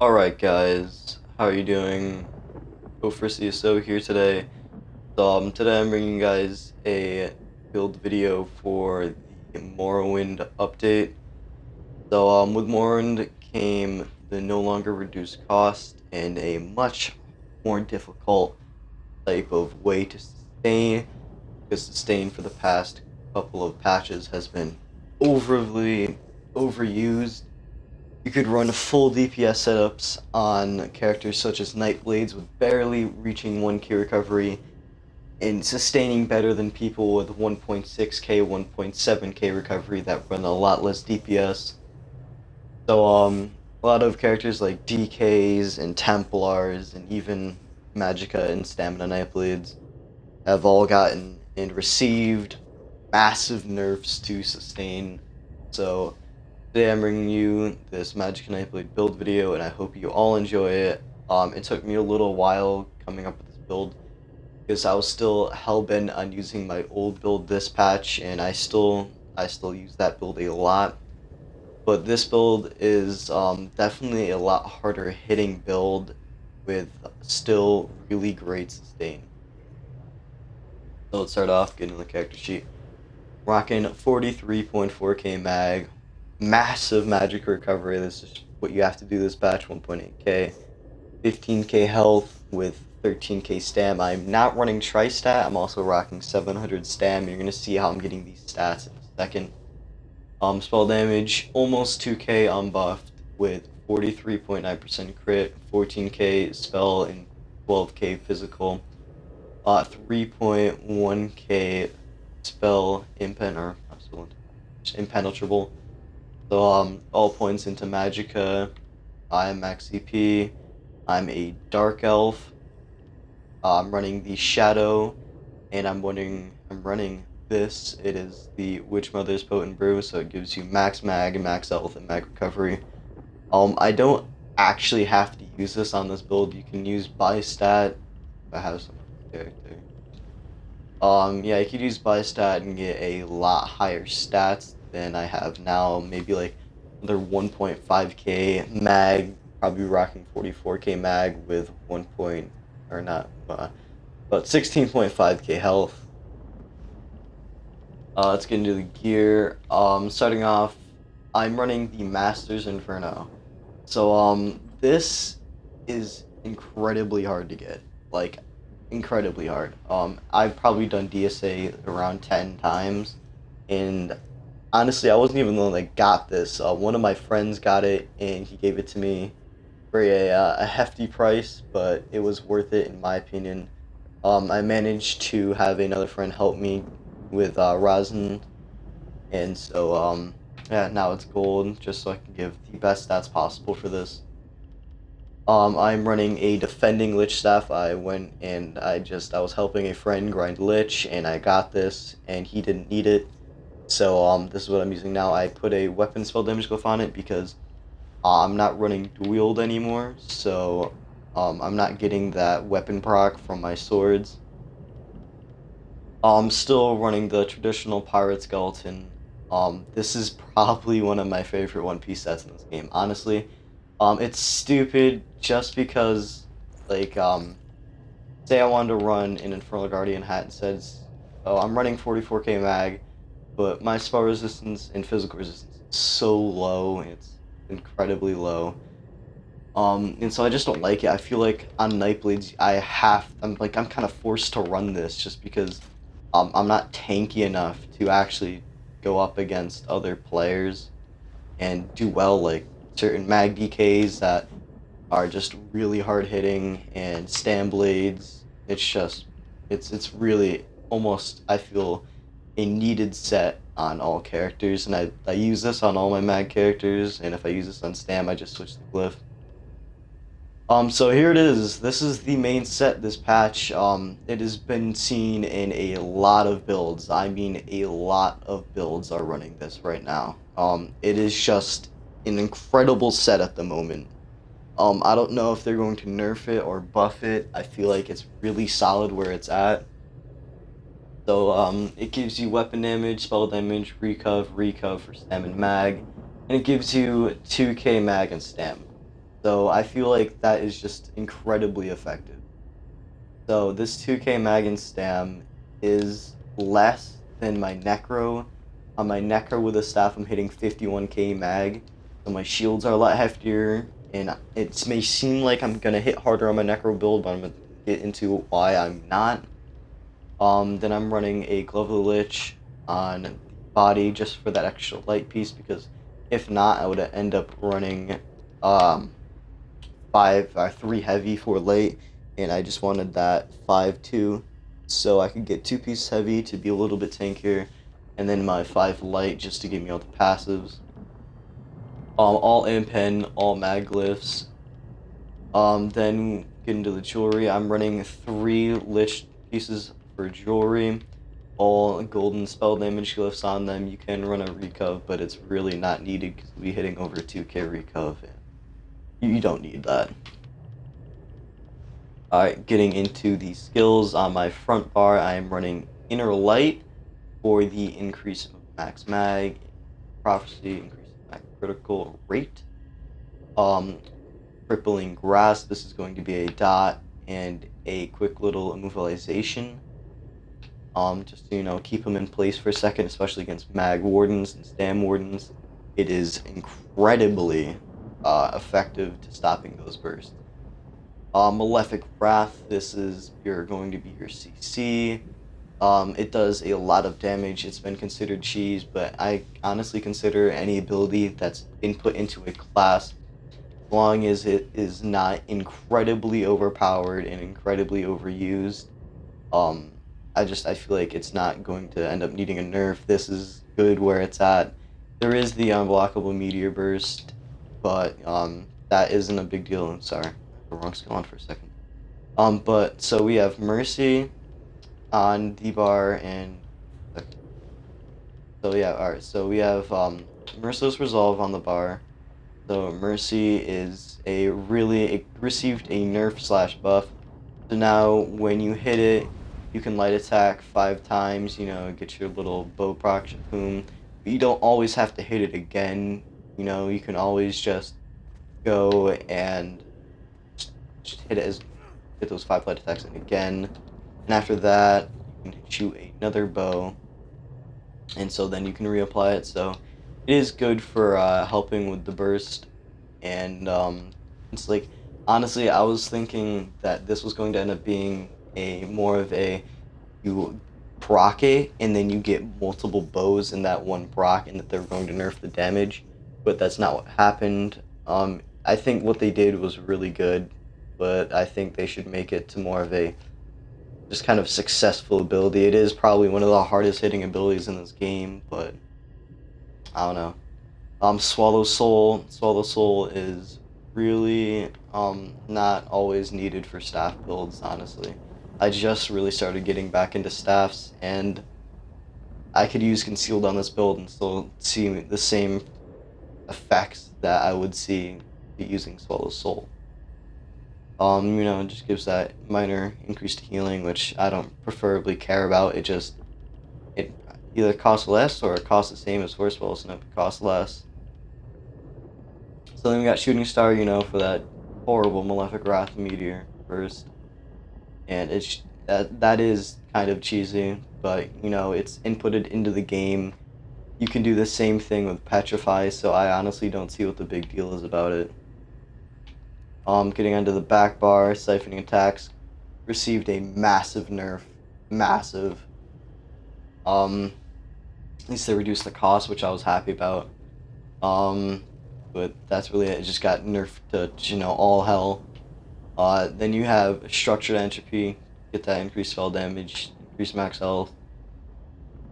Alright guys, how are you doing? Go for ESO here today. Today I'm bringing you guys a build video for the Morrowind update. With Morrowind came the no longer reduced cost and a much more difficult type of way to sustain, because sustain for the past couple of patches has been overly overused. You could run full DPS setups on characters such as Nightblades with barely reaching 1k recovery and sustaining better than people with 1.6k, 1.7k recovery that run a lot less DPS. A lot of characters like DKs and Templars and even Magicka and Stamina Nightblades have all gotten and received massive nerfs to sustain. So today I'm bringing you this Magicka Nightblade build video, and I hope you all enjoy it. It took me a little while coming up with this build because I was still hellbent on using my old build this patch, and I still use that build a lot. But this build is definitely a lot harder hitting build with still really great sustain. So let's start off getting the character sheet. Rocking 43.4k mag, massive magic recovery. This is what you have to do this patch. 1.8k, 15k health with 13k stam. I'm not running tri-stat. I'm also rocking 700 stam. You're gonna see how I'm getting these stats in a second. Spell damage almost 2k unbuffed with 43.9% crit, 14k spell, and 12k physical. 3.1k spell impenetrable. All points into Magicka. I am max CP. I'm a dark elf. I'm running the shadow, and I'm running this. It is the Witch Mother's Potent Brew, so it gives you max mag, max health, and mag recovery. I don't actually have to use this on this build. You can use Bystat if I have some character. Yeah, you could use Bystat and get a lot higher stats than I have now. Maybe like another 1.5k mag, probably rocking 44k mag with 1 point, or not, but 16.5k health. Let's get into the gear. Starting off, I'm running the Master's Inferno. This is incredibly hard to get. Like, incredibly hard. I've probably done DSA around 10 times, and honestly, I wasn't even the one that got this. One of my friends got it, and he gave it to me for a hefty price, but it was worth it in my opinion. I managed to have another friend help me with rosin, and yeah, now it's gold, just so I can give the best stats possible for this. I'm running a defending Lich staff. I went and I was helping a friend grind Lich, and I got this, and he didn't need it. So this is what I'm using now. I put a weapon spell damage glyph on it because I'm not running dual wield anymore, so I'm not getting that weapon proc from my swords. I'm still running the traditional pirate skeleton. This is probably one of my favorite One Piece sets in this game, honestly. It's stupid just because, like, say I wanted to run an Infernal Guardian hat and says, oh, I'm running 44k mag, but my spell resistance and physical resistance is so low, it's incredibly low. And so I just don't like it. I feel like on Nightblades, I'm kind of forced to run this just because I'm not tanky enough to actually go up against other players and do well, like certain mag DKs that are just really hard hitting, and Stam Blades. It's really almost, I feel, a needed set on all characters, and I use this on all my mag characters, and if I use this on Stam, I just switch the glyph. So here it is. This is the main set this patch. It has been seen in a lot of builds. I mean, a lot of builds are running this right now. It is just an incredible set at the moment. I don't know if they're going to nerf it or buff it. I feel like it's really solid where it's at. It gives you weapon damage, spell damage, recuv for stam and mag, and it gives you 2k mag and stam. So I feel like that is just incredibly effective. So this 2k mag and stam is less than my necro. On my necro with a staff, I'm hitting 51k mag. So my shields are a lot heftier, and it may seem like I'm gonna hit harder on my necro build, but I'm gonna get into why I'm not. Then I'm running a Glove of the Lich on the body just for that extra light piece, because if not, I would end up running um, 3 heavy, 4 light, and I just wanted that 5-2 so I could get 2 piece heavy to be a little bit tankier, and then my 5 light just to give me all the passives. All impen, all mag glyphs. Then get into the jewelry. I'm running 3 lich pieces for jewelry, all golden spell damage glyphs on them. You can run a recov, but it's really not needed because we'll be hitting over 2k recov, and you don't need that. Alright, getting into the skills on my front bar, I am running Inner Light for the increase of max mag, prophecy, increase of mag critical rate. Crippling Grasp, this is going to be a dot and a quick little immobilization. Just to, keep them in place for a second, especially against mag wardens and stam wardens. It is incredibly effective to stopping those bursts. Malefic Wrath, this is going to be your CC. It does a lot of damage. It's been considered cheese, but I honestly consider any ability that's input into a class, as long as it is not incredibly overpowered and incredibly overused. I feel like it's not going to end up needing a nerf. This is good where it's at. There is the unblockable meteor burst, but that isn't a big deal. I'm sorry, the wrong skill on for a second. But so we have Mercy on D bar, and so yeah, alright, so we have Merciless Resolve on the bar. So Mercy is it received a nerf / buff. So now when you hit it, you can light attack 5 times, get your little bow proc boom. But you don't always have to hit it again, you can always just go and just hit those 5 light attacks in again. And after that, you can shoot another bow, and so then you can reapply it. So it is good for helping with the burst, and it's like, honestly, I was thinking that this was going to end up being more of a, you proc it and then you get multiple bows in that one proc, and that they're going to nerf the damage, but that's not what happened. I think what they did was really good, but I think they should make it to more of a just kind of successful ability. It is probably one of the hardest hitting abilities in this game, but I don't know. Swallow Soul. Swallow Soul is really not always needed for staff builds, honestly. I just really started getting back into staffs, and I could use Concealed on this build and still see the same effects that I would see using Swallow Soul. It just gives that minor increased healing, which I don't preferably care about. It either costs less or it costs the same as Force Spell, so it costs less. So then we got Shooting Star, for that horrible Malefic Wrath Meteor burst. And that is kind of cheesy, but it's inputted into the game. You can do the same thing with Petrify, so I honestly don't see what the big deal is about it. Getting onto the back bar, Siphoning Attacks received a massive nerf. Massive. At least they reduced the cost, which I was happy about. But that's really it. It just got nerfed to, all hell. Then you have Structured Entropy. Get that increased spell damage, increased max health.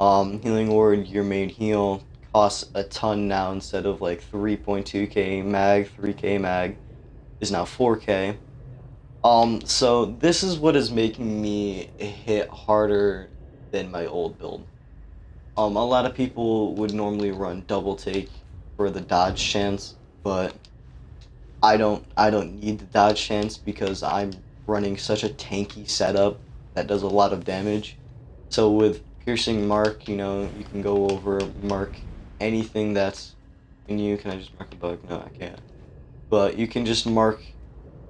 Healing Ward, your main heal, costs a ton now. Instead of like 3.2k mag, 3k mag is now 4k. So this is what is making me hit harder than my old build. A lot of people would normally run double take for the dodge chance, but I don't need the dodge chance because I'm running such a tanky setup that does a lot of damage. So with Piercing Mark, you can go over, mark anything that's in you. Can I just mark a bug? No, I can't. but you can just mark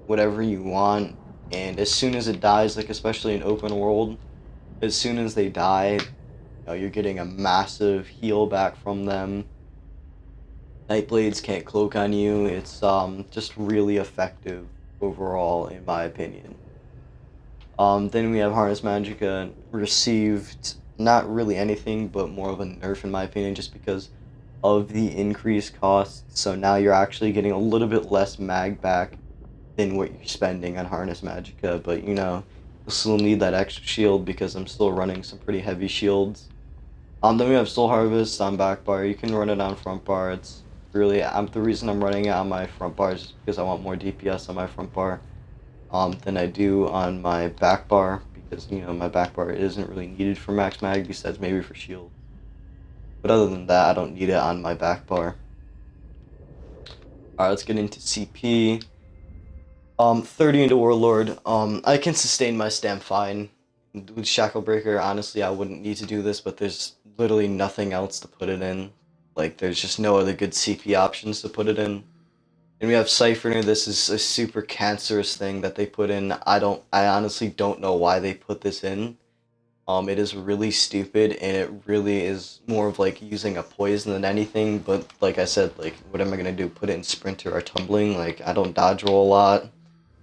whatever you want, and as soon as it dies, like especially in open world, as soon as they die, you're getting a massive heal back from them. Nightblades can't cloak on you. It's just really effective overall, in my opinion. Then we have Harness Magicka received not really anything, but more of a nerf in my opinion, just because of the increased costs. So now you're actually getting a little bit less mag back than what you're spending on Harness Magicka, but you'll still need that extra shield because I'm still running some pretty heavy shields. Then we have Soul Harvest on back bar. You can run it on front bar. It's really the reason I'm running it on my front bar is because I want more DPS on my front bar than I do on my back bar, because my back bar isn't really needed for max mag besides maybe for shield. But other than that, I don't need it on my back bar. Alright, let's get into CP. 30 into Warlord. I can sustain my stamp fine. With Shacklebreaker, honestly, I wouldn't need to do this, but there's literally nothing else to put it in. Like, there's just no other good CP options to put it in. And we have Siphoner. This is a super cancerous thing that they put in. I honestly don't know why they put this in. It is really stupid, and it really is more of like using a poison than anything. But like I said, like, what am I gonna do? Put it in Sprinter or Tumbling? Like, I don't dodge roll a lot.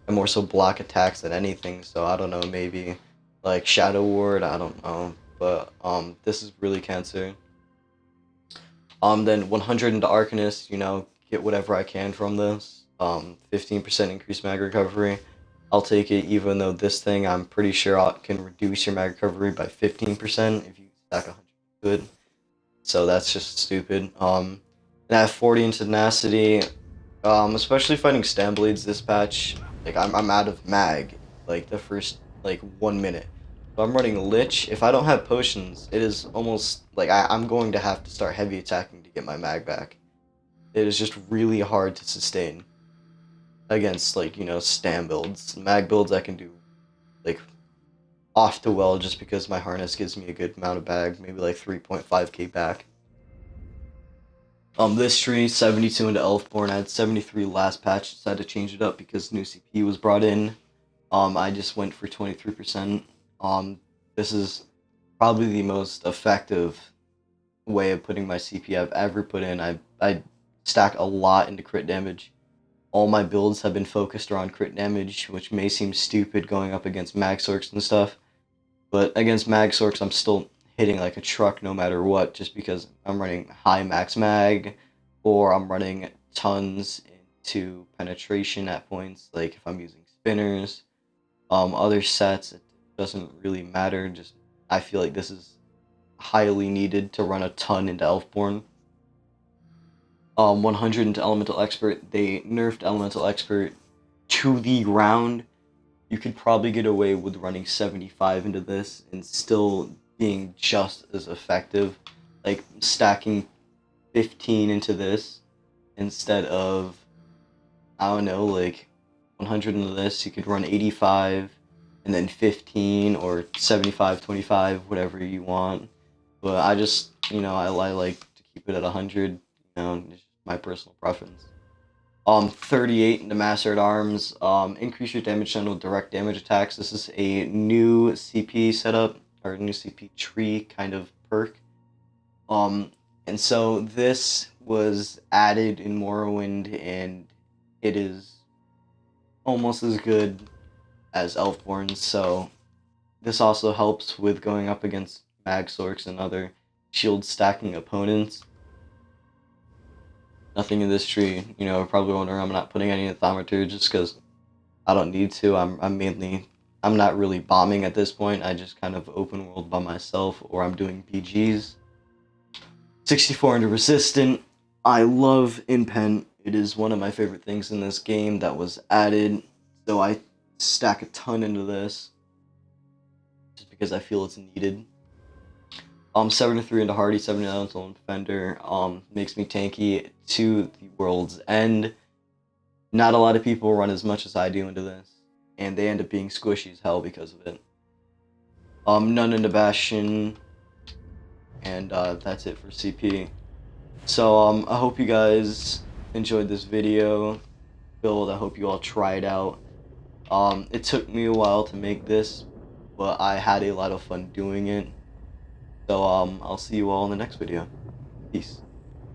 I more so block attacks than anything. So I don't know, maybe like Shadow Ward. I don't know, but this is really cancer. Then 100 into Arcanist. Get whatever I can from this. 15% increased mag recovery. I'll take it, even though this thing I'm pretty sure can reduce your mag recovery by 15% if you stack 100 to it. So that's just stupid. And I have 40 into Tenacity. Especially fighting Stamblades this patch. Like, I'm out of mag, like, the first, like, 1 minute. So I'm running Lich. If I don't have potions, it is almost, like, I'm going to have to start heavy attacking to get my mag back. It is just really hard to sustain against, like, stam builds. Mag builds I can do, like, off to well, just because my harness gives me a good amount of bag, maybe like 3.5k back. This tree, 72 into Elfborn. I had 73 last patch, decided to change it up because new CP was brought in. I just went for 23%. This is probably the most effective way of putting my CP I've ever put in. I stack a lot into crit damage. All my builds have been focused around crit damage, which may seem stupid going up against Mag Sorks and stuff, but against Mag Sorks I'm still hitting like a truck no matter what, just because I'm running high max mag, or I'm running tons into penetration at points, like if I'm using spinners. Other sets, it doesn't really matter, just I feel like this is highly needed to run a ton into Elfborn. 100 into Elemental Expert. They nerfed Elemental Expert to the ground. You could probably get away with running 75 into this and still being just as effective. Like, stacking 15 into this instead of, I don't know, like 100 into this. You could run 85 and then 15 or 75, 25, whatever you want. But I just, I like to keep it at 100, it's just my personal preference. 38 into Mastered Arms. Increase your damage channel with direct damage attacks. This is a new CP setup, or a new CP tree kind of perk. And so this was added in Morrowind, and it is almost as good as Elfborn, so this also helps with going up against Mag Sorks and other shield stacking opponents. Nothing in this tree, probably wondering I'm not putting any in Thaumaturge just because I don't need to. I'm not really bombing at this point. I just kind of open world by myself, or I'm doing PGs. 64 into Resistant. I love Impent. It is one of my favorite things in this game that was added, so I stack a ton into this just because I feel it's needed. 73 into Hardy, 79 into Lone Defender. Makes me tanky to the world's end. Not a lot of people run as much as I do into this, and they end up being squishy as hell because of it. None into Bastion, and that's it for CP. So I hope you guys enjoyed this video. build. I hope you all try it out. It took me a while to make this, but I had a lot of fun doing it. So I'll see you all in the next video. Peace.